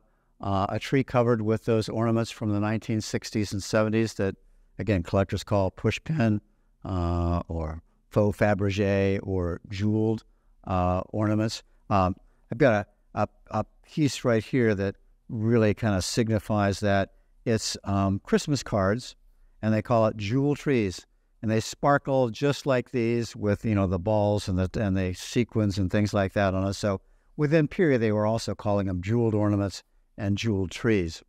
tree covered with those ornaments from the 1960s and 70s that, again, collectors call pushpin or faux Fabergé or jeweled ornaments. I've got a piece right here that really kind of signifies that. It's Christmas cards, and they call it jewel trees. And they sparkle just like these with, you know, the balls and the sequins and things like that on it. So within period, they were also calling them jeweled ornaments and jeweled trees.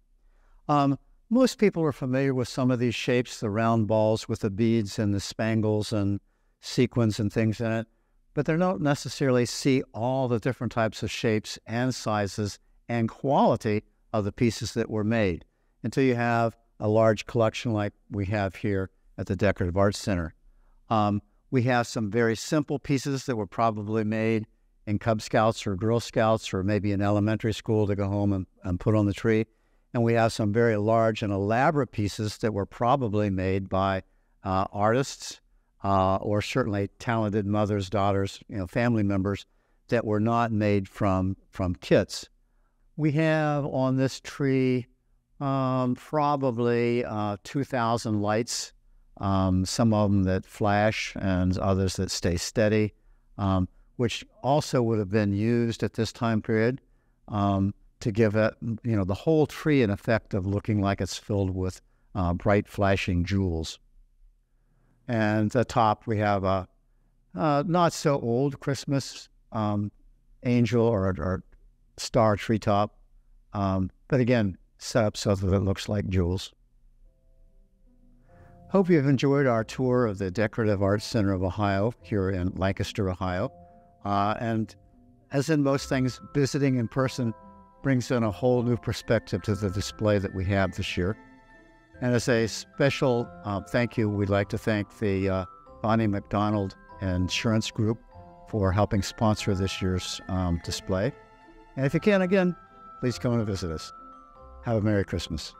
Most people are familiar with some of these shapes, the round balls with the beads and the spangles and sequins and things in it, but they don't necessarily see all the different types of shapes and sizes and quality of the pieces that were made until you have a large collection like we have here at the Decorative Arts Center. We have some very simple pieces that were probably made in Cub Scouts or Girl Scouts or maybe in elementary school to go home and put on the tree. And we have some very large and elaborate pieces that were probably made by artists or certainly talented mothers, daughters, you know, family members that were not made from kits. We have on this tree probably 2,000 lights, some of them that flash and others that stay steady, which also would have been used at this time period to give it, you know, the whole tree an effect of looking like it's filled with bright flashing jewels. And at the top we have a not so old Christmas angel or star treetop, but again, set up so that it looks like jewels. Hope you've enjoyed our tour of the Decorative Arts Center of Ohio here in Lancaster, Ohio. And as in most things, visiting in person brings in a whole new perspective to the display that we have this year. And as a special thank you, we'd like to thank the Vonnie McDonald Insurance Group for helping sponsor this year's display. And if you can, again, please come and visit us. Have a Merry Christmas.